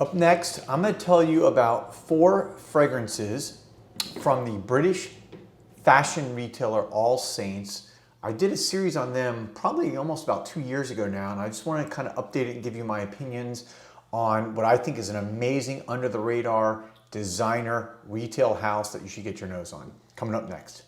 Up next, I'm going to tell you about 4 fragrances from the British fashion retailer Allsaints. I did a series on them probably almost about 2 years ago now, and I just want to kind of update it and give you my opinions on what I think is an amazing under the radar designer retail house that you should get your nose on. Coming up next.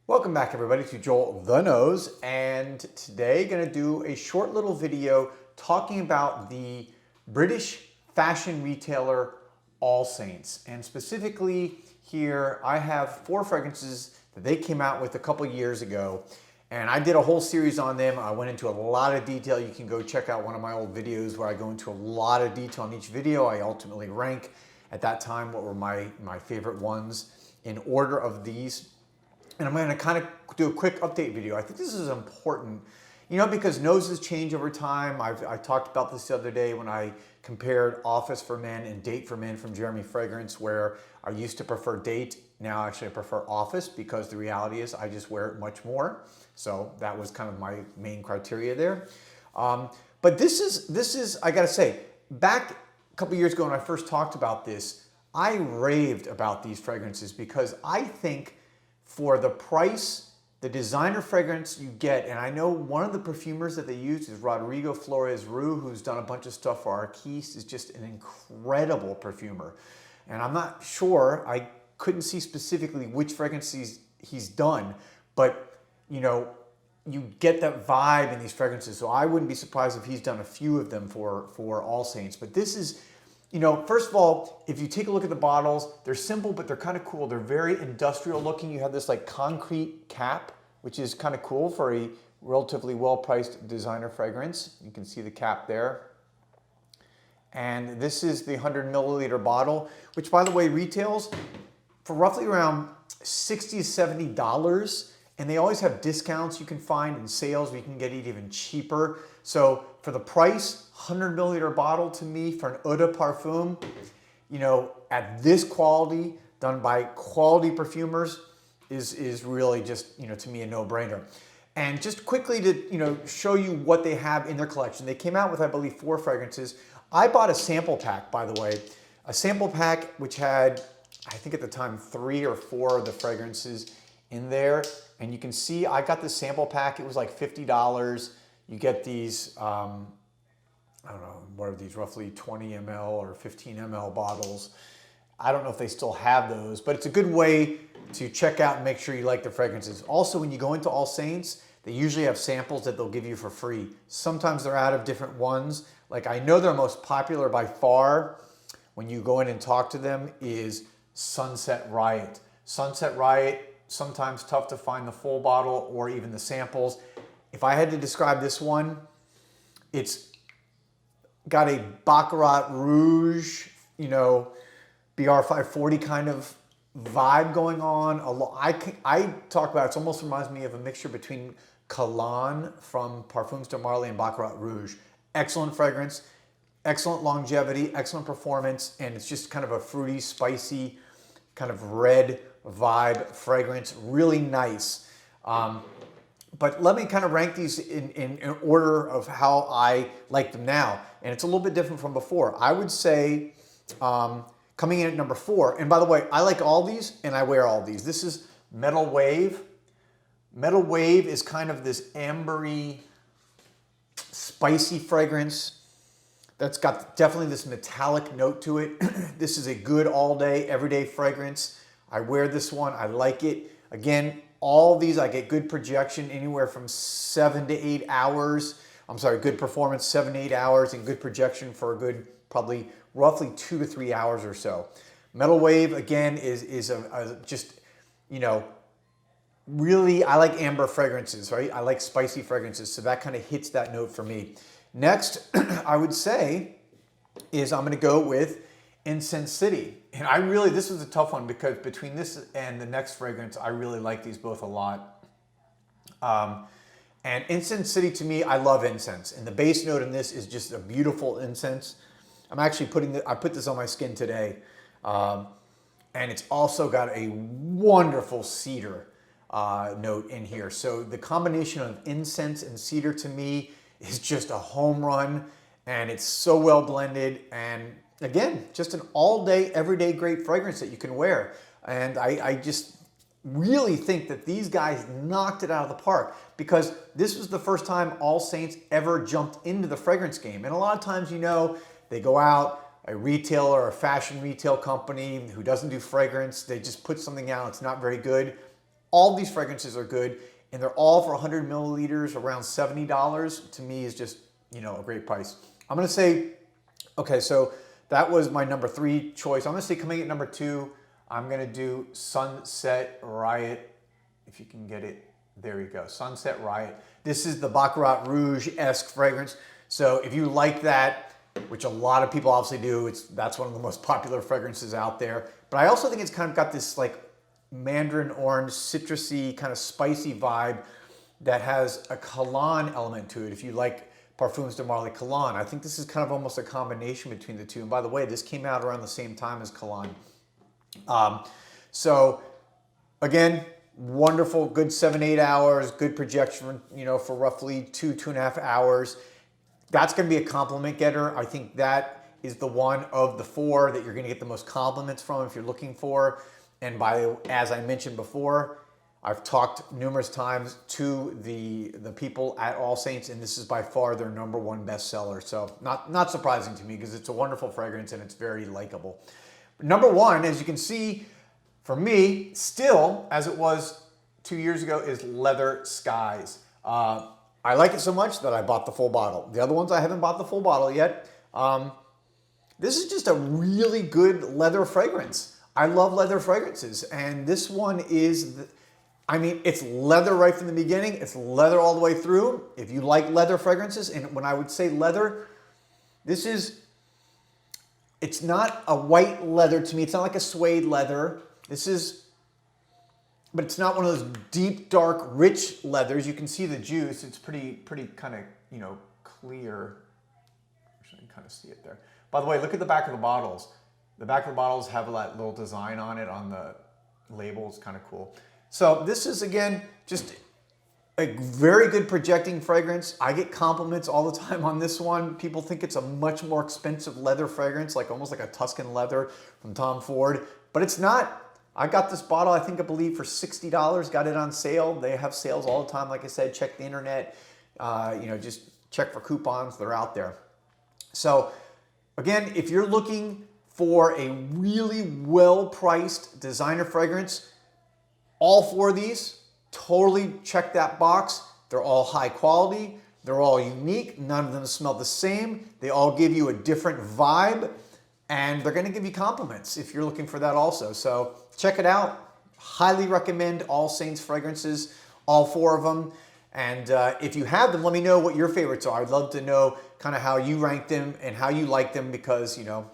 Welcome back everybody to Joel the Nose, and today going to do a short little video talking about the British fashion retailer Allsaints. And specifically here I have 4 fragrances that they came out with a couple years ago, and I did a whole series on them. I went into a lot of detail. You can go check out one of my old videos where I go into a lot of detail on each video. I ultimately rank at that time what were my favorite ones in order of these. And I'm going to kind of do a quick update video. I think this is important, you know, because noses change over time. I talked about this the other day when I compared Office for Men and Date for Men from Jeremy Fragrance, where I used to prefer Date. Now actually I prefer Office because the reality is I just wear it much more. So that was kind of my main criteria there. But this is, I got to say, back a couple years ago when I first talked about this, I raved about these fragrances because I think for the price, the designer fragrance you get, and I know one of the perfumers that they use is Rodrigo Flores Rue, who's done a bunch of stuff for Arquise, is just an incredible perfumer. And I'm not sure, I couldn't see specifically which fragrances he's done, but you know, you get that vibe in these fragrances. So I wouldn't be surprised if he's done a few of them for Allsaints. But this is, you know, first of all, if you take a look at the bottles, they're simple, but they're kind of cool. They're very industrial looking. You have this like concrete cap, which is kind of cool for a relatively well-priced designer fragrance. You can see the cap there. And this is the 100 milliliter bottle, which by the way retails for roughly around $60 to $70. And they always have discounts you can find in sales where you can get it even cheaper. So for the price, 100 milliliter bottle to me for an eau de parfum, you know, at this quality, done by quality perfumers, is really just, you know, to me a no-brainer. And just quickly to, you know, show you what they have in their collection. They came out with, I believe, 4 fragrances. I bought a sample pack, by the way, a sample pack which had, I think at the time, 3 or 4 of the fragrances in there. And you can see I got the sample pack. It was like $50. You get these, I don't know, what are these, roughly 20 ml or 15 ml bottles. I don't know if they still have those, but it's a good way to check out and make sure you like the fragrances. Also, when you go into Allsaints, they usually have samples that they'll give you for free. Sometimes they're out of different ones. Like I know their most popular by far when you go in and talk to them is Sunset Riot. Sunset Riot, sometimes tough to find the full bottle or even the samples. If I had to describe this one, it's got a Baccarat Rouge, you know, BR 540 kind of vibe going on. I talk about, it almost reminds me of a mixture between Cologne from Parfums de Marly and Baccarat Rouge. Excellent fragrance, excellent longevity, excellent performance, and it's just kind of a fruity, spicy, kind of red vibe fragrance, really nice. But let me kind of rank these in order of how I like them now. And it's a little bit different from before. I would say coming in at number 4, and by the way, I like all these and I wear all these. This is Metal Wave. Metal Wave is kind of this ambery, spicy fragrance that's got definitely this metallic note to it. This is a good all day, everyday fragrance. I wear this one, I like it. Again, all these I get good projection, anywhere from 7 to 8 hours. I'm sorry, good performance, 7 to 8 hours, and good projection for a good, probably roughly 2 to 3 hours or so. Metal Wave, again, is a just, you know, really, I like amber fragrances, right? I like spicy fragrances, so that kind of hits that note for me. Next, I would say, is I'm gonna go with Incense City. And I really, this was a tough one because between this and the next fragrance, I really like these both a lot. And Incense City, to me, I love incense. And the base note in this is just a beautiful incense. I'm actually I put this on my skin today. And it's also got a wonderful cedar. note in here. So the combination of incense and cedar to me is just a home run, and it's so well blended. And again, just an all day, everyday great fragrance that you can wear. And I just really think that these guys knocked it out of the park, because this was the first time Allsaints ever jumped into the fragrance game. And a lot of times, you know, they go out, a retailer or a fashion retail company who doesn't do fragrance, they just put something out, it's not very good. All these fragrances are good, and they're all for 100 milliliters, around $70. To me is just, you know, a great price. I'm gonna say, okay, so that was my number 3 choice. I'm gonna say coming at number 2, I'm gonna do Sunset Riot. If you can get it, there you go, Sunset Riot. This is the Baccarat Rouge-esque fragrance. So if you like that, which a lot of people obviously do, that's one of the most popular fragrances out there. But I also think it's kind of got this like mandarin orange, citrusy, kind of spicy vibe that has a cologne element to it. If you like Parfums de Marly Cologne, I think this is kind of almost a combination between the two. And by the way, this came out around the same time as Cologne. So again, wonderful, good 7-8 hours, good projection, you know, for roughly 2.5 hours. That's going to be a compliment getter. I think that is the one of the 4 that you're going to get the most compliments from if you're looking for. And as I mentioned before, I've talked numerous times to the people at Allsaints, and this is by far their #1 bestseller. So not surprising to me, because it's a wonderful fragrance and it's very likable. Number 1, as you can see, for me, still, as it was 2 years ago, is Leather Skies. I like it so much that I bought the full bottle. The other ones, I haven't bought the full bottle yet. This is just a really good leather fragrance. I love leather fragrances, and this one is, I mean, it's leather right from the beginning. It's leather all the way through. If you like leather fragrances, and when I would say leather, it's not a white leather to me. It's not like a suede leather. But it's not one of those deep, dark, rich leathers. You can see the juice. It's pretty kind of, you know, clear. You can kind of see it there. By the way, look at the back of the bottles. The back of the bottles have that little design on it on the label. It's kind of cool. So this is, again, just a very good projecting fragrance. I get compliments all the time on this one. People think it's a much more expensive leather fragrance, like almost like a Tuscan leather from Tom Ford, but it's not. I got this bottle, I believe for $60, got it on sale. They have sales all the time. Like I said, check the internet, you know, just check for coupons, they're out there. So again, if you're looking for a really well-priced designer fragrance, all 4 of these totally check that box. They're all high quality, they're all unique, none of them smell the same, they all give you a different vibe, and they're gonna give you compliments if you're looking for that also. So check it out. Highly recommend Allsaints fragrances, all 4 of them. And if you have them, let me know what your favorites are. I'd love to know kind of how you rank them and how you like them, because, you know,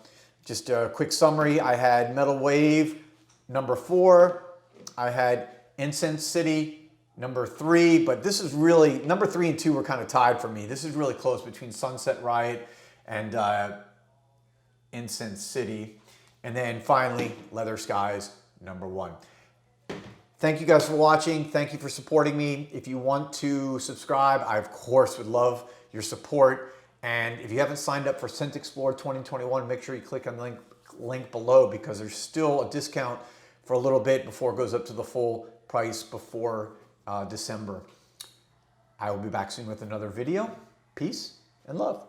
just a quick summary, I had Metal Wave, number 4. I had Incense City, number 3, but this is really, number 3 and 2 were kind of tied for me. This is really close between Sunset Riot and Incense City. And then finally, Leather Skies, number 1. Thank you guys for watching. Thank you for supporting me. If you want to subscribe, I of course would love your support. And if you haven't signed up for ScentXplore 2021, make sure you click on the link below, because there's still a discount for a little bit before it goes up to the full price before December. I will be back soon with another video. Peace and love.